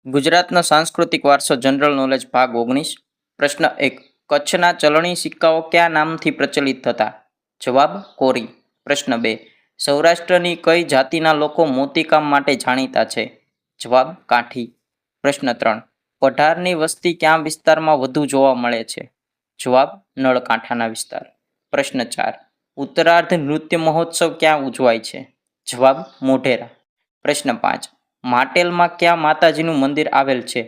ગુજરાતનો સાંસ્કૃતિક વારસો જનરલ નોલેજ ભાગ 19 પ્રશ્ન 1 કચ્છના ચલણી સિક્કાઓ કયા નામથી પ્રચલિત હતા? જવાબ કોરી. પ્રશ્ન 2 સૌરાષ્ટ્રની કઈ જાતિના લોકો મોતીકામ માટે જાણીતા છે? જવાબ કાઠી. પ્રશ્ન 3 પઢારની વસ્તી કયા વિસ્તારમાં વધુ જોવા મળે છે? જવાબ નળકાંઠાના વિસ્તાર. પ્રશ્ન 4 ઉત્તરાર્ધ નૃત્ય મહોત્સવ ક્યાં ઉજવાય છે? જવાબ મોઢેરા. પ્રશ્ન 5 માટેલમાં કયા માતાજીનું મંદિર આવેલ છે?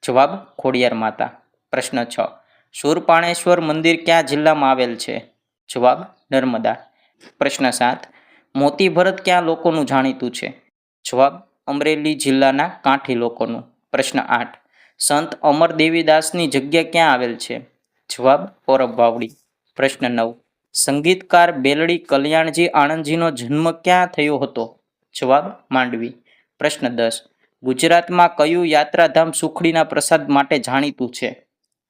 જવાબ ખોડિયાર માતા. પ્રશ્ન 6 શૂરપાણેશ્વર મંદિર કયા જિલ્લામાં આવેલ છે? જવાબ નર્મદા. પ્રશ્ન 7 મોતી ભરત કયા લોકોનું જાણીતું છે? જવાબ અમરેલી જિલ્લાના કાંઠી લોકોનું. પ્રશ્ન 8 સંત અમર દેવીદાસની જગ્યા ક્યાં આવેલ છે? જવાબ પોરબ વાવડી. પ્રશ્ન 9 સંગીતકાર બેલડી કલ્યાણજી આણંદજીનો જન્મ ક્યાં થયો હતો? જવાબ માંડવી. પ્રશ્ન 10 ગુજરાતમાં કયું યાત્રાધામ સુખડીના પ્રસાદ માટે જાણીતું છે?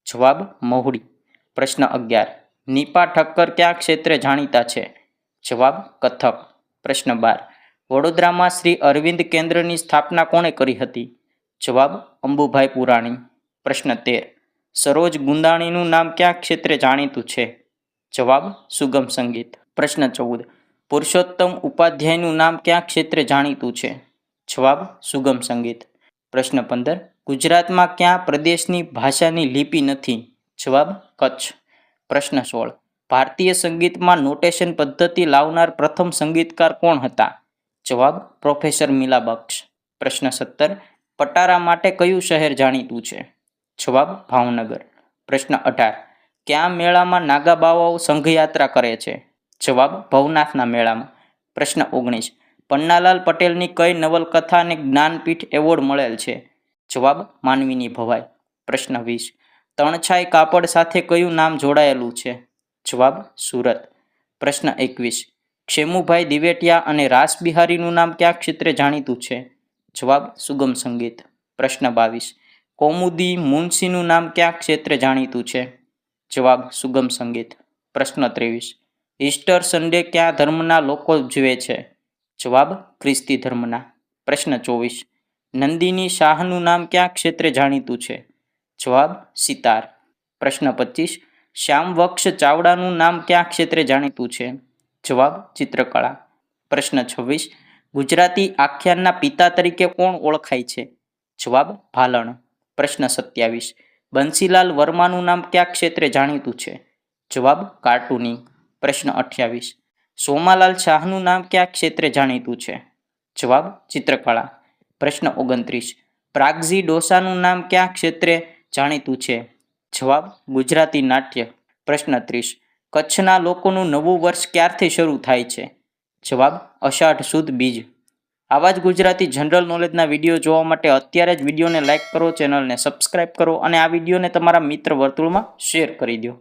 જવાબ મહુડી. પ્રશ્ન 11 નીપા ઠક્કર કયા ક્ષેત્રે જાણીતા છે? જવાબ કથક. પ્રશ્ન 12 વડોદરામાં શ્રી અરવિંદ કેન્દ્રની સ્થાપના કોણે કરી હતી? જવાબ અંબુભાઈ પુરાણી. પ્રશ્ન 13 સરોજ ગુંદાણીનું નામ કયા ક્ષેત્રે જાણીતું છે? જવાબ સુગમ સંગીત. પ્રશ્ન 14 પુરુષોત્તમ ઉપાધ્યાયનું નામ કયા ક્ષેત્રે જાણીતું છે? જવાબ સુગમ સંગીત. પ્રશ્ન 15 ગુજરાતમાં કયા પ્રદેશની ભાષાની લિપિ નથી? જવાબ કચ્છ. પ્રશ્ન 16 ભારતીય સંગીતમાં નોટેશન પદ્ધતિ લાવનાર પ્રથમ સંગીતકાર કોણ હતા? જવાબ પ્રોફેસર મીલાબક્ષ. પ્રશ્ન 17 પટારા માટે કયું શહેર જાણીતું છે? જવાબ ભાવનગર. પ્રશ્ન 18 કયા મેળામાં નાગા બાવાઓ સંઘયાત્રા કરે છે? જવાબ ભવનાથના મેળામાં. પ્રશ્ન 19 પન્નાલાલ પટેલની કઈ નવલકથાને જ્ઞાનપીઠ એવોર્ડ મળેલ છે? જવાબ માનવીની ભવાઈ. પ્રશ્ન 20 તણછાઈ કાપડ સાથે કયું નામ જોડાયેલું છે? જવાબ સુરત. પ્રશ્ન 21 ક્ષેમુભાઈ દિવેટિયા અને રાસબિહારીનું નામ કયા ક્ષેત્રે જાણીતું છે? જવાબ સુગમ સંગીત. પ્રશ્ન 22 કૌમુદી મુનશીનું નામ કયા ક્ષેત્રે જાણીતું છે? જવાબ સુગમ સંગીત. પ્રશ્ન 23 ઈસ્ટર સન્ડે કયા ધર્મના લોકો ઉજવે છે? જવાબ ખ્રિસ્તી ધર્મના. પ્રશ્ન 24 નંદિની શાહનું નામ કયા ક્ષેત્રે જાણીતું છે? જવાબ સિતાર. પ્રશ્ન 25 શ્યામવક્ષ ચાવડાનું નામ કયા ક્ષેત્રે જાણીતું છે? જવાબ ચિત્રકળા. પ્રશ્ન 26 ગુજરાતી આખ્યાનના પિતા તરીકે કોણ ઓળખાય છે? જવાબ ભાલણ. પ્રશ્ન 27 બંસીલાલ વર્માનું નામ કયા ક્ષેત્રે જાણીતું છે? જવાબ કાર્ટૂનિંગ. પ્રશ્ન 28 સોમાલાલ શાહનું નામ કયા ક્ષેત્રે જાણીતું છે? જવાબ ચિત્રકળા. પ્રશ્ન 29 પ્રાગઝી ડોસાનું નામ કયા ક્ષેત્રે જાણીતું છે? જવાબ ગુજરાતી નાટ્ય. પ્રશ્ન 30 કચ્છના લોકોનું નવું વર્ષ ક્યારથી શરૂ થાય છે? જવાબ અષાઢ સુદ બીજ. આવા જ ગુજરાતી જનરલ નોલેજના વિડીયો જોવા માટે અત્યારે જ વિડીયોને લાઇક કરો, ચેનલને સબસ્ક્રાઇબ કરો અને આ વિડીયોને તમારા મિત્ર વર્તુળમાં શેર કરી દો.